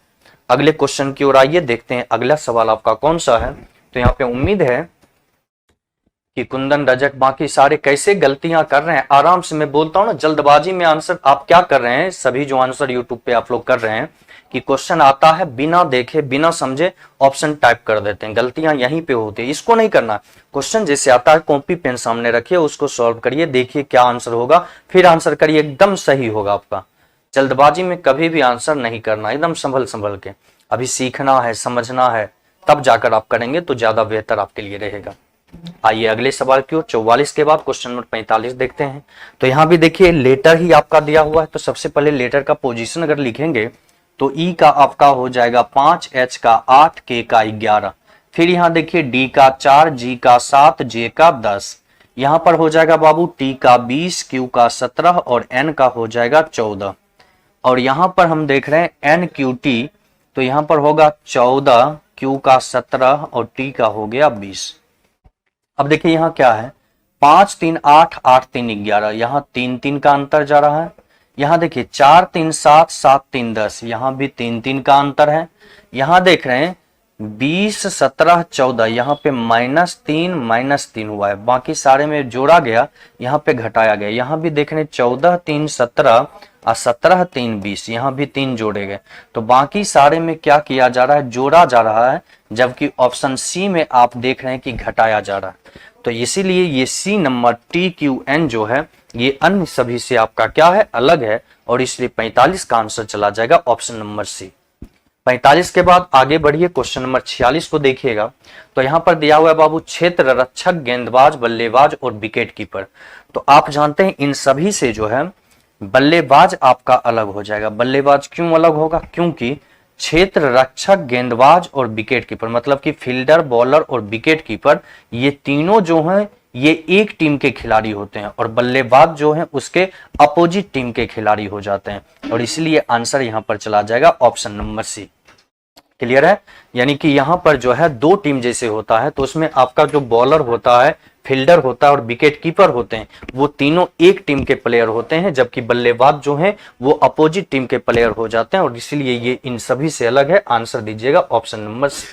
अगले क्वेश्चन की ओर आइए, देखते हैं अगला सवाल आपका कौन सा है। तो यहाँ पे उम्मीद है कि कुंदन, रजक, बाकी सारे कैसे गलतियां कर रहे हैं। आराम से मैं बोलता हूं ना, जल्दबाजी में आंसर आप क्या कर रहे हैं, सभी जो आंसर यूट्यूब पे आप लोग कर रहे हैं कि क्वेश्चन आता है बिना देखे बिना समझे ऑप्शन टाइप कर देते हैं, गलतियां यहीं पे होती है। इसको नहीं करना। क्वेश्चन जैसे आता है कॉपी पेन सामने रखिए, उसको सॉल्व करिए, देखिए क्या आंसर होगा, फिर आंसर करिए, एकदम सही होगा आपका। जल्दबाजी में कभी भी आंसर नहीं करना, एकदम संभल संभल के। अभी सीखना है, समझना है, तब जाकर आप करेंगे तो ज्यादा बेहतर आपके लिए रहेगा। आइए अगले सवाल की ओर। 44 के बाद क्वेश्चन नंबर 45 देखते हैं। तो यहां भी देखिए लेटर ही आपका दिया हुआ है। तो सबसे पहले लेटर का पोजीशन अगर लिखेंगे तो ई का आपका हो जाएगा 5, एच का 8, के का 11, फिर यहां देखिए डी का 4, जी का 7, जे का 10, यहां पर हो जाएगा बाबू टी का 20, क्यू का 17 और एन का हो जाएगा 14। और यहां पर हम देख रहे हैं एन क्यू टी, तो यहां पर होगा 14, क्यू का 17 और टी का हो गया 20। अब देखिए यहां क्या है, 5, 3, 8, 8, 3, 11, यहां 3, 3 का अंतर जा रहा है। यहां देखिए 4, 3, 7, 7, 3, 10, यहां भी 3, 3 का अंतर है। यहां देख रहे हैं 20, 17, 14, यहाँ पे -3 हुआ है, बाकी सारे में जोड़ा गया, यहाँ पे घटाया गया। यहाँ भी देख रहे हैं 14, 3, 17 और 17, 3, 20, यहाँ भी 3 जोड़े गए। तो बाकी सारे में क्या किया जा रहा है, जोड़ा जा रहा है, जबकि ऑप्शन सी में आप देख रहे हैं कि घटाया जा रहा है। तो इसीलिए ये सी नंबर TQN जो है ये अन्य सभी से आपका क्या है, अलग है, और इसलिए 45 का आंसर चला जाएगा ऑप्शन नंबर सी। 45 के बाद आगे बढ़िए, क्वेश्चन नंबर 46 को देखिएगा। तो यहां पर दिया हुआ है बाबू क्षेत्र रक्षक, गेंदबाज, बल्लेबाज और विकेट कीपर। तो आप जानते हैं इन सभी से जो है बल्लेबाज आपका अलग हो जाएगा। बल्लेबाज क्यों अलग होगा, क्योंकि क्षेत्र रक्षक, गेंदबाज और विकेट कीपर मतलब कि फील्डर, बॉलर और विकेट कीपर ये तीनों जो हैं ये एक टीम के खिलाड़ी होते हैं और बल्लेबाज जो है उसके अपोजिट टीम के खिलाड़ी हो जाते हैं, और इसलिए आंसर यहां पर चला जाएगा ऑप्शन नंबर सी। क्लियर है, यानी कि यहां पर जो है दो टीम जैसे होता है तो उसमें आपका जो बॉलर होता है, फील्डर होता है और विकेट कीपर होते हैं, वो तीनों एक टीम के प्लेयर होते हैं, जबकि बल्लेबाज जो है वो अपोजिट टीम के प्लेयर हो जाते हैं, और इसलिए ये इन सभी से अलग है। आंसर दीजिएगा ऑप्शन नंबर सी।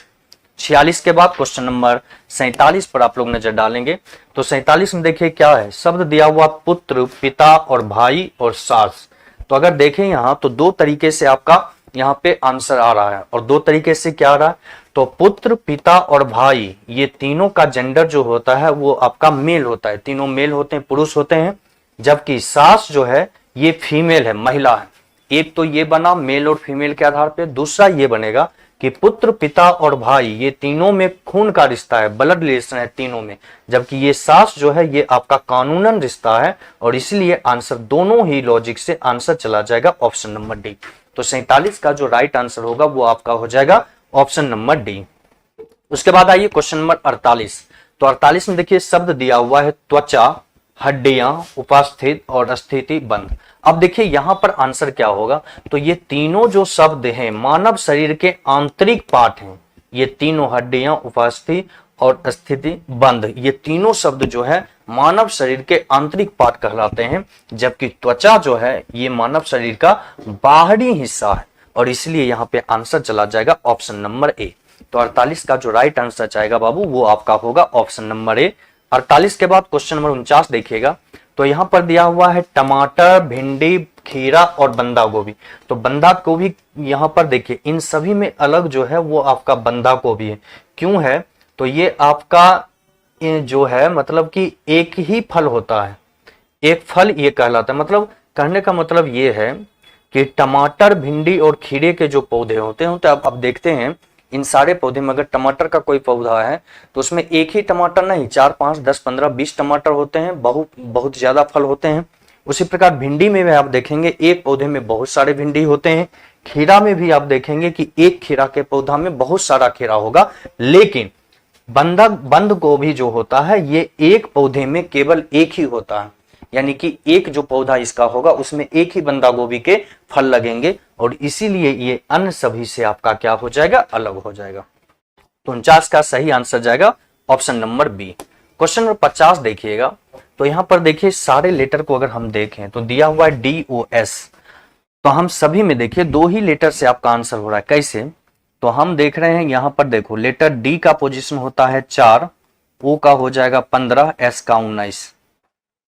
46 के बाद क्वेश्चन नंबर 47 पर आप लोग नजर डालेंगे। तो 47 में देखिए क्या है, शब्द दिया हुआ पुत्र, पिता और भाई और सास। तो अगर देखें यहाँ तो दो तरीके से आपका यहाँ पे आंसर आ रहा है, और दो तरीके से क्या आ रहा है, तो पुत्र, पिता और भाई ये तीनों का जेंडर जो होता है वो आपका मेल होता है, तीनों मेल होते हैं, पुरुष होते हैं, जबकि सास जो है ये फीमेल है, महिला है। एक तो ये बना मेल और फीमेल के आधार पे, दूसरा ये बनेगा कि पुत्र, पिता और भाई ये तीनों में खून का रिश्ता है, ब्लड रिलेशन है तीनों में, जबकि ये सास जो है ये आपका कानूनन रिश्ता है, और इसलिए आंसर दोनों ही लॉजिक से आंसर चला जाएगा ऑप्शन नंबर डी। तो 47 का जो राइट आंसर होगा वो आपका हो जाएगा ऑप्शन नंबर डी। उसके बाद आइए क्वेश्चन नंबर 48। तो 48 में देखिए शब्द दिया हुआ है त्वचा, हड्डियां, उपस्थित और स्थिति बंद। अब देखिए यहां पर आंसर क्या होगा, तो ये तीनों जो शब्द हैं मानव शरीर के आंतरिक पार्ट हैं, ये तीनों हड्डियां, उपस्थिति और स्थिति बंद, ये तीनों शब्द जो है मानव शरीर के आंतरिक पार्ट कहलाते हैं, जबकि त्वचा जो है ये मानव शरीर का बाहरी हिस्सा है, और इसलिए यहाँ पे आंसर चला जाएगा ऑप्शन नंबर ए। तो 48 का जो राइट आंसर चाहेगा बाबू वो आपका होगा ऑप्शन नंबर ए। 48 के बाद क्वेश्चन नंबर 49 देखिएगा। तो यहाँ पर दिया हुआ है टमाटर, भिंडी, खीरा और बंदा गोभी। तो बंदा गोभी यहाँ पर देखिए इन सभी में अलग जो है वो आपका बंदा गोभी है। क्यों है, तो ये आपका जो है मतलब कि एक ही फल होता है, एक फल ये कहलाता है। मतलब कहने का मतलब ये है कि टमाटर, भिंडी और खीरे के जो पौधे होते हैं तो अब देखते हैं इन सारे पौधे में अगर टमाटर का कोई पौधा है तो उसमें एक ही टमाटर नहीं, 4, 5, 10, 15, 20 टमाटर होते हैं, बहुत ज्यादा फल होते हैं। उसी प्रकार भिंडी में भी आप देखेंगे एक पौधे में बहुत सारे भिंडी होते हैं। खीरा में भी आप देखेंगे कि एक खीरा के पौधा में बहुत सारा खीरा होगा, लेकिन बंद गोभी जो होता है ये एक पौधे में केवल एक ही होता है, यानी कि एक जो पौधा इसका होगा उसमें एक ही बंदा गोभी के फल लगेंगे, और इसीलिए ये अन्य सभी से आपका क्या हो जाएगा, अलग हो जाएगा। तो 49 का सही आंसर जाएगा option number B. Question number 50 देखिएगा। तो यहां पर देखिए सारे लेटर को अगर हम देखें तो दिया हुआ है DOS, तो हम सभी में देखिए दो ही लेटर से आपका आंसर हो रहा है। कैसे, तो हम देख रहे हैं यहां पर देखो लेटर डी का पोजीशन होता है 4, ओ का हो जाएगा 15, एस का 19,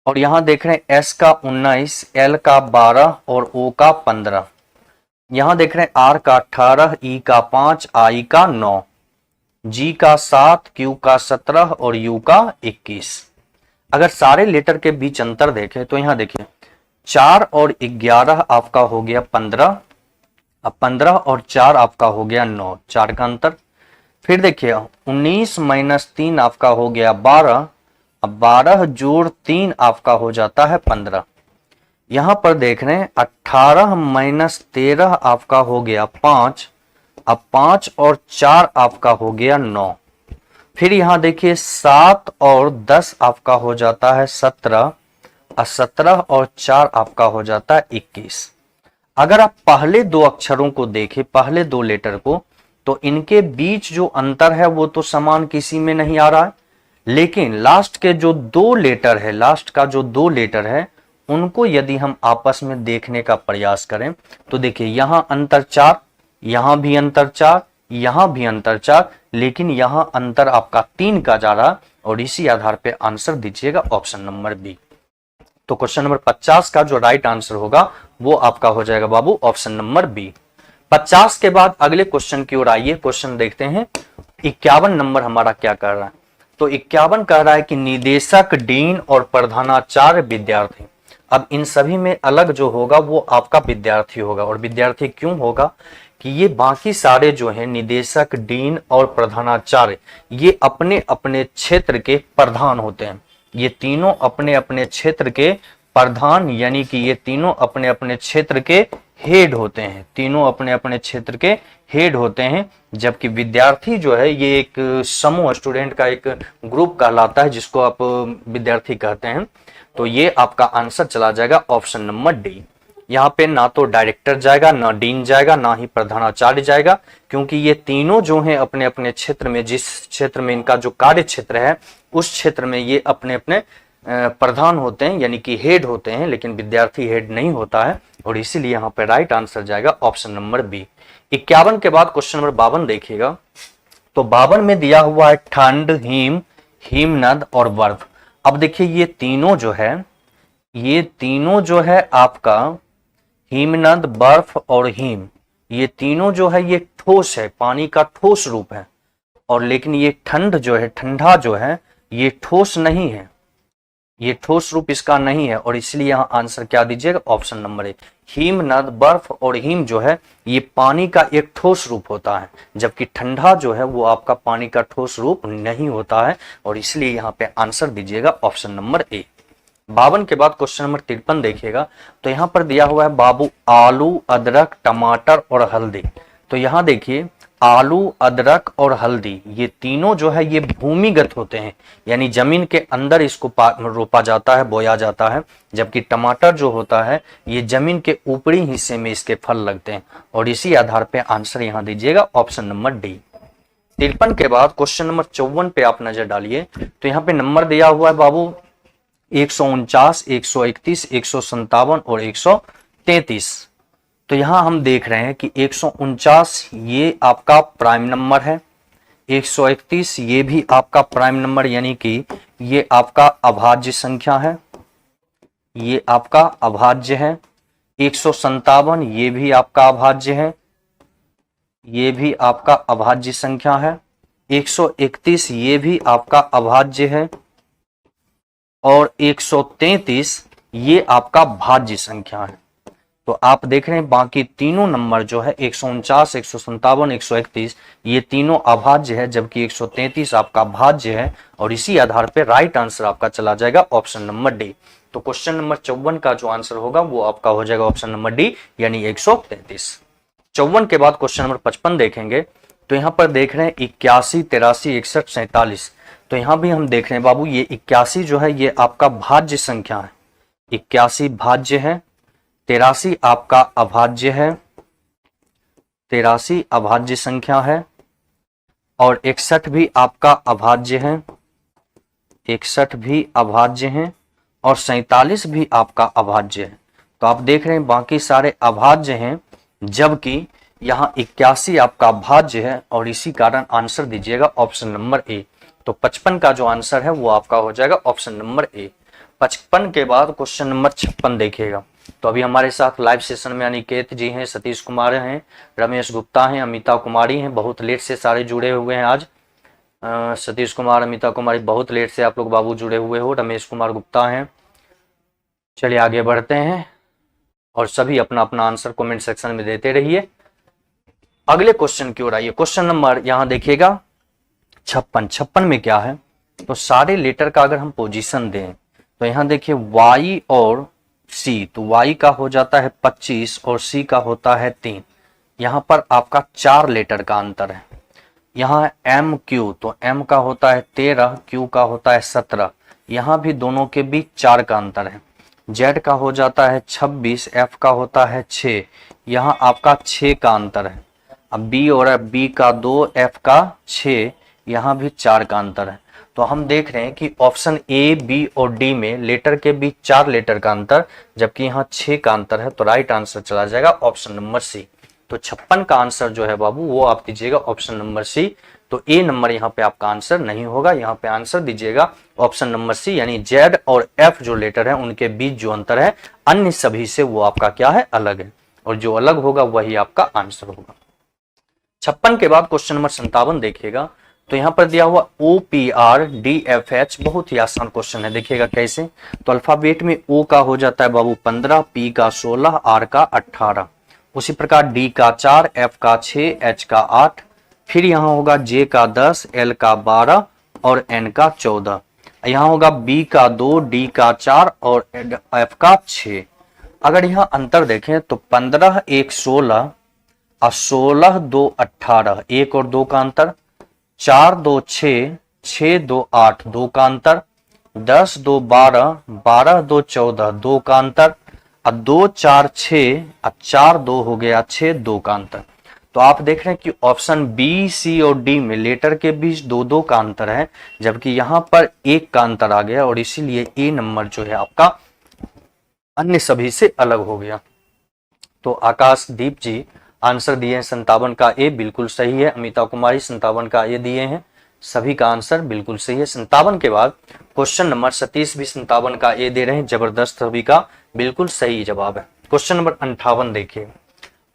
और यहां देख रहे हैं एस का 19, एल का 12 और ओ का 15। यहां देख रहे हैं आर का 18, ई का 5, आई का 9, जी का 7, क्यू का 17 और यू का 21। अगर सारे लेटर के बीच अंतर देखें तो यहां देखिए 4 और 11 आपका हो गया 15, अब 15 और 4 आपका हो गया 9, 4 का अंतर। फिर देखिए 19 - 3 आपका हो गया 12, अब 12 जोड़ 3 आपका हो जाता है 15। यहां पर देख रहे हैं 18 - 13 आपका हो गया 5, अब 5 और 4 आपका हो गया 9। फिर यहां देखिए 7 और 10 आपका हो जाता है 17, और 17 और 4 आपका हो जाता है 21। अगर आप पहले दो अक्षरों को देखें, पहले दो लेटर को, तो इनके बीच जो अंतर है वो तो समान किसी में नहीं आ रहा है, लेकिन लास्ट के जो दो लेटर है, लास्ट का जो दो लेटर है उनको यदि हम आपस में देखने का प्रयास करें तो देखिए यहां अंतर 4, यहां भी अंतर 4, यहां भी अंतर 4, लेकिन यहां अंतर आपका 3 का जा रहा, और इसी आधार पे आंसर दीजिएगा ऑप्शन नंबर बी। तो क्वेश्चन नंबर 50 का जो राइट आंसर होगा वो आपका हो जाएगा बाबू ऑप्शन नंबर बी। 50 के बाद अगले क्वेश्चन की ओर आइए। क्वेश्चन देखते हैं 51 नंबर हमारा क्या कर रहा है। तो 51 कह रहा है कि निदेशक, डीन और प्रधानाचार्य विद्यार्थी। अब इन सभी में अलग जो होगा वो आपका विद्यार्थी होगा, और विद्यार्थी क्यों होगा कि ये बाकी सारे जो हैं निदेशक, डीन और प्रधानाचार्य ये अपने अपने क्षेत्र के प्रधान होते हैं। ये तीनों अपने अपने क्षेत्र के प्रधान, यानी कि ये तीनों अपने अपने क्षेत्र के हेड होते हैं, तीनों अपने अपने क्षेत्र के हेड होते हैं। जबकि विद्यार्थी जो है ये एक समूह, स्टूडेंट का एक ग्रुप कहलाता है जिसको आप विद्यार्थी कहते हैं। तो ये आपका आंसर चला जाएगा ऑप्शन नंबर डी। यहाँ पे ना तो डायरेक्टर जाएगा, ना डीन जाएगा, ना ही प्रधानाचार्य जाएगा, क्योंकि ये तीनों जो हैं अपने अपने क्षेत्र में, जिस क्षेत्र में इनका जो कार्य क्षेत्र है उस क्षेत्र में ये अपने अपने प्रधान होते हैं, यानी कि हेड होते हैं, लेकिन विद्यार्थी हेड नहीं होता है, और इसीलिए यहाँ पे राइट आंसर जाएगा ऑप्शन नंबर बी। 51 के बाद क्वेश्चन नंबर 52 देखिएगा। तो 52 में दिया हुआ है ठंड, हिम, हिमनद और बर्फ। अब देखिए ये तीनों जो है आपका हिमनद, बर्फ और हिम, ये तीनों जो है ये ठोस है, पानी का ठोस रूप है। और लेकिन ये ठंड जो है, ठंडा जो है, ये ठोस नहीं है, ये ठोस रूप इसका नहीं है। और इसलिए यहाँ आंसर क्या दीजिएगा, ऑप्शन नंबर ए। हिमनद, बर्फ और हिम जो है ये पानी का एक ठोस रूप होता है, जबकि ठंडा जो है वो आपका पानी का ठोस रूप नहीं होता है। और इसलिए यहाँ पे आंसर दीजिएगा ऑप्शन नंबर ए। 52 के बाद क्वेश्चन नंबर 53 देखिएगा। तो यहाँ पर दिया हुआ है बाबू आलू, अदरक, टमाटर और हल्दी। तो यहाँ देखिए आलू, अदरक और हल्दी ये तीनों जो है ये भूमिगत होते हैं, यानी जमीन के अंदर इसको रोपा जाता है, बोया जाता है। जबकि टमाटर जो होता है ये जमीन के ऊपरी हिस्से में इसके फल लगते हैं। और इसी आधार पे आंसर यहाँ दीजिएगा ऑप्शन नंबर डी। 53 के बाद क्वेश्चन नंबर 54 पे आप नजर डालिए। तो यहाँ पे नंबर दिया हुआ है बाबू 149, 131, 157 और 133। तो यहां हम देख रहे हैं कि 149 ये आपका प्राइम नंबर है, 131 ये भी आपका प्राइम नंबर यानी कि ये आपका अभाज्य संख्या है, ये आपका अभाज्य है। 157 ये भी आपका अभाज्य है, ये भी आपका अभाज्य संख्या है। 131 ये भी आपका अभाज्य है और 133 ये आपका भाज्य संख्या है। तो आप देख रहे हैं बाकी तीनों नंबर जो है 149, 157, 131 ये तीनों अभाज्य है, जबकि 133 आपका भाज्य है। और इसी आधार पे राइट आंसर आपका चला जाएगा ऑप्शन नंबर डी। तो क्वेश्चन नंबर 54 का जो आंसर होगा वो आपका हो जाएगा ऑप्शन नंबर डी यानी 133। 54 के बाद क्वेश्चन नंबर 55 देखेंगे। तो यहाँ पर देख रहे हैं 81, 83, 61, 47। तो यहाँ भी हम देख रहे हैं बाबू ये 81 जो है ये आपका भाज्य संख्या है, 81 भाज्य है। 83 आपका अभाज्य है, 83 अभाज्य संख्या है। और 61 भी आपका अभाज्य है, 61 भी अभाज्य है। और 47 भी आपका अभाज्य है। तो आप देख रहे हैं बाकी सारे अभाज्य हैं, जबकि यहाँ 81 आपका भाज्य है। और इसी कारण आंसर दीजिएगा ऑप्शन नंबर ए। तो 55 का जो आंसर है वो आपका हो जाएगा ऑप्शन नंबर ए। 55 के बाद क्वेश्चन नंबर 56 देखिएगा। तो अभी हमारे साथ लाइव सेशन में अनिकेत जी हैं, सतीश कुमार हैं, रमेश गुप्ता हैं, अमिता कुमारी हैं। बहुत लेट से सारे जुड़े हुए हैं आज। सतीश कुमार, अमिता कुमारी बहुत लेट से आप लोग बाबू जुड़े हुए हो। रमेश कुमार गुप्ता हैं। चलिए आगे बढ़ते हैं और सभी अपना अपना आंसर कमेंट सेक्शन में देते रहिए। अगले क्वेश्चन की ओर आइए। क्वेश्चन नंबर यहाँ देखिएगा 56 में क्या है। तो सारे लेटर का अगर हम पोजीशन दें तो यहाँ देखिए वाई और सी। तो y का हो जाता है 25 और c का होता है 3। यहाँ पर आपका 4 लेटर का अंतर है। यहाँ एम क्यू, तो m का होता है 13, q का होता है 17। यहाँ भी दोनों के बीच 4 का अंतर है। z का हो जाता है 26, f का होता है 6। यहाँ आपका 6 का अंतर है। अब b और b का 2, f का 6, यहाँ भी 4 का अंतर है। तो हम देख रहे हैं कि ऑप्शन ए, बी और डी में लेटर के बीच 4 लेटर का अंतर, जबकि यहाँ 6 का अंतर है। तो राइट आंसर चला जाएगा ऑप्शन नंबर सी। तो 56 का आंसर जो है बाबू वो आप दीजिएगा ऑप्शन नंबर सी। तो ए नंबर यहाँ पे आपका आंसर नहीं होगा, यहाँ पे आंसर दीजिएगा ऑप्शन नंबर सी यानी जेड और एफ जो लेटर है उनके बीच जो अंतर है अन्य सभी से वो आपका क्या है, अलग है। और जो अलग होगा वही आपका आंसर होगा। 56 के बाद क्वेश्चन नंबर 57 देखिएगा। तो यहाँ पर दिया हुआ OPRDFH, बहुत ही आसान क्वेश्चन है। देखिएगा कैसे। तो अल्फाबेट में O का हो जाता है बाबू 15, P का 16, R का 18। उसी प्रकार D का 4, F का 6, H का 8। फिर यहाँ होगा J का 10, L का 12 और N का 14। यहाँ होगा B का 2, D का 4 और F का 6। अगर यहाँ अंतर देखें तो 15 1 16 और 16 2 18, 1 और 2 का अंतर। 4 2 6, 6 2 8, 2 का अंतर। 10 2 12, 12 2 14, 2 का अंतर। अब 2 4 6, अब 4 2 हो गया 6, 2 का अंतर। तो आप देख रहे हैं कि ऑप्शन बी, सी और डी में लेटर के बीच 2 का अंतर है, जबकि यहाँ पर 1 का अंतर आ गया और इसीलिए ए नंबर जो है आपका अन्य सभी से अलग हो गया। तो आकाशदीप जी आंसर दिए हैं 57 का ए, बिल्कुल सही है। अमिता कुमारी 57 का ए दिए हैं, सभी का आंसर बिल्कुल सही है। 57 के बाद क्वेश्चन नंबर 37 भी 57 का ए दे रहे हैं, जबरदस्त, सभी का बिल्कुल सही जवाब है। क्वेश्चन नंबर 58 देखिए।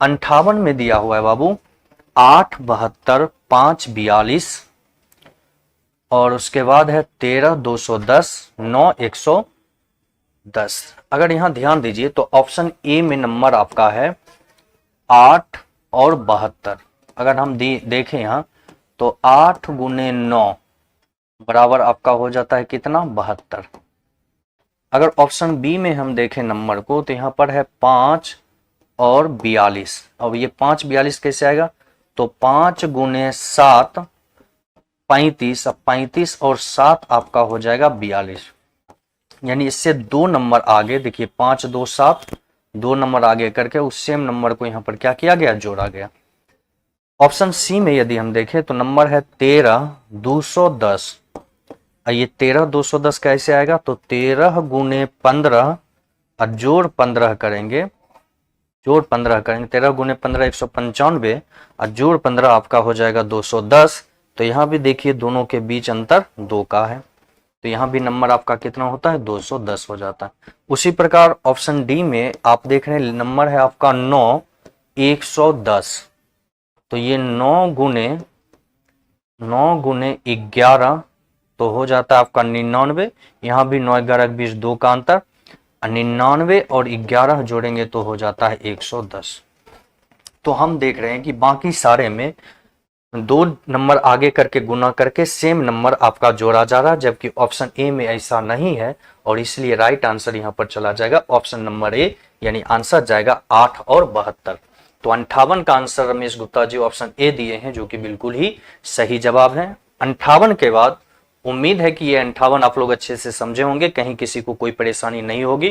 58 में दिया हुआ है बाबू 8 72 5 42 और उसके बाद है 13 210 9 110। अगर यहां ध्यान दीजिए तो ऑप्शन ए में नंबर आपका है 8 और 72। अगर हम देखें यहां तो 8 गुने 9 बराबर आपका हो जाता है कितना, 72। अगर ऑप्शन बी में हम देखें नंबर को तो यहां पर है 5 और 42। अब ये 5 42 कैसे आएगा, तो 5 गुने 7 35। अब 35 और 7 आपका हो जाएगा 42, यानी इससे 2 नंबर आगे देखिए 5 2 7, 2 नंबर आगे करके उस सेम नंबर को यहां पर क्या किया गया, जोड़ा गया। ऑप्शन सी में यदि हम देखें तो नंबर है 13 210। ये 13 210 कैसे आएगा, तो 13 गुने 15 और जोड़ 15 करेंगे, 13 गुने 15 195 और जोड़ 15 आपका हो जाएगा 210। तो यहाँ भी देखिए दोनों के बीच अंतर 2 का है, तो यहाँ भी नंबर आपका कितना होता है, 210 हो जाता है। उसी प्रकार ऑप्शन डी में आप देख रहे हैं नंबर है आपका 9 110। तो ये 9 गुने 11 तो हो जाता है आपका 99। यहाँ भी 9 11 के बीच 2 का अंतर, 99 और 11 जोड़ेंगे तो हो जाता है 110। तो हम देख रहे हैं कि बाकी सारे में 2 नंबर आगे करके गुना करके सेम नंबर आपका जोड़ा जा रहा है, जबकि ऑप्शन ए में ऐसा नहीं है और इसलिए राइट आंसर यहां पर चला जाएगा ऑप्शन नंबर ए, यानी आंसर जाएगा 8 और 72। तो 58 का answer Ramesh Gupta ji option A दिए हैं, जो कि बिल्कुल ही सही जवाब है। 58 के बाद उम्मीद है कि ये 58 आप लोग अच्छे से समझे होंगे, कहीं किसी को कोई परेशानी नहीं होगी।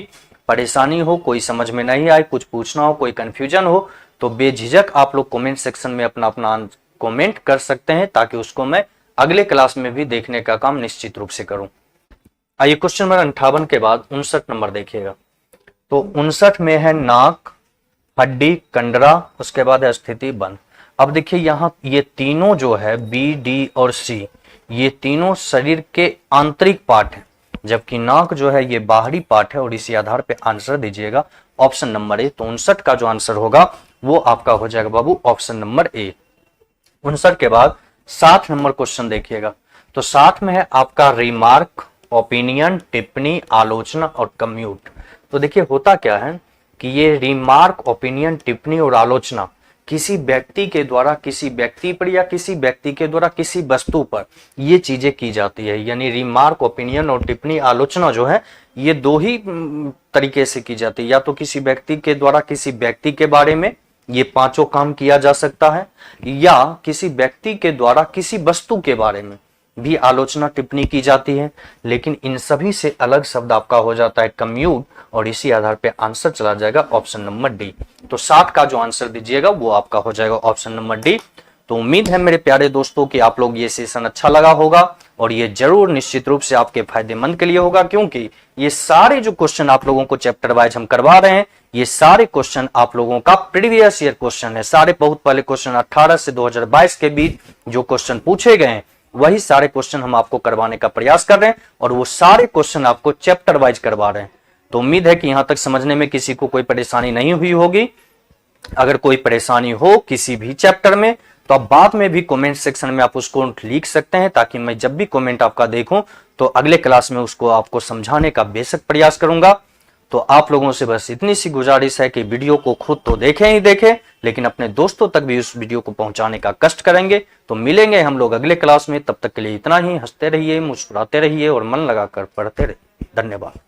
परेशानी हो, कोई समझ में नहीं आए, कुछ पूछना हो, कोई कंफ्यूजन हो तो बेझिझक आप लोग कमेंट सेक्शन में अपना कमेंट कर सकते हैं, ताकि उसको मैं अगले क्लास में भी देखने का काम निश्चित रूप से करूं। आइए क्वेश्चन नंबर 58 के बाद 59 नंबर देखिएगा। तो 59 में है नाक, हड्डी, कंडरा, उसके बाद है स्थिति बंद। अब देखिए यहाँ ये तीनों जो है बी डी और सी, ये तीनों शरीर के आंतरिक पार्ट है, जबकि नाक जो है ये बाहरी पार्ट है, और इसी आधार पे आंसर दीजिएगा ऑप्शन नंबर ए। तो 59 का जो आंसर होगा वो आपका हो जाएगा बाबू ऑप्शन नंबर ए। 59 के बाद 7 नंबर क्वेश्चन देखिएगा। तो 7 में है आपका रिमार्क, ओपिनियन, टिप्पणी, आलोचना और कम्यूट। तो देखिए होता क्या है कि ये रिमार्क, ओपिनियन, टिप्पणी और आलोचना किसी व्यक्ति के द्वारा किसी व्यक्ति पर या किसी व्यक्ति के द्वारा किसी वस्तु पर ये चीजें की जाती है। यानी रिमार्क, ओपिनियन और टिप्पणी, आलोचना जो है ये 2 ही तरीके से की जाती है। या तो किसी व्यक्ति के द्वारा किसी व्यक्ति के बारे में ये 5 काम किया जा सकता है, या किसी व्यक्ति के द्वारा किसी वस्तु के बारे में भी आलोचना टिप्पणी की जाती है। लेकिन इन सभी से अलग शब्द आपका हो जाता है कम्यूट, और इसी आधार पे आंसर चला जाएगा ऑप्शन नंबर डी। तो 7 का जो आंसर दीजिएगा वो आपका हो जाएगा ऑप्शन नंबर डी। तो उम्मीद है मेरे प्यारे दोस्तों कि आप लोग ये सेशन अच्छा लगा होगा, और ये जरूर निश्चित रूप से आपके फायदेमंद के लिए होगा, क्योंकि ये सारे जो क्वेश्चन आप लोगों को चैप्टर वाइज हम करवा रहे हैं, ये सारे क्वेश्चन आप लोगों का प्रीवियस ईयर क्वेश्चन है। सारे बहुत पहले क्वेश्चन 18 से 2022 के बीच जो क्वेश्चन पूछे गए हैं वही सारे क्वेश्चन हम आपको करवाने का प्रयास कर रहे हैं, और वो सारे क्वेश्चन आपको चैप्टर वाइज करवा रहे हैं। तो उम्मीद है कि यहां तक समझने में किसी को कोई परेशानी नहीं हुई होगी। अगर कोई परेशानी हो किसी भी चैप्टर में तो आप बाद में भी कमेंट सेक्शन में आप उसको लिख सकते हैं, ताकि मैं जब भी कमेंट आपका देखूं तो अगले क्लास में उसको आपको समझाने का बेशक प्रयास करूंगा। तो आप लोगों से बस इतनी सी गुजारिश है कि वीडियो को खुद तो देखें ही देखें, लेकिन अपने दोस्तों तक भी उस वीडियो को पहुंचाने का कष्ट करेंगे। तो मिलेंगे हम लोग अगले क्लास में, तब तक के लिए इतना ही। हंसते रहिए, मुस्कुराते रहिए और मन लगाकर पढ़ते रहिए। धन्यवाद।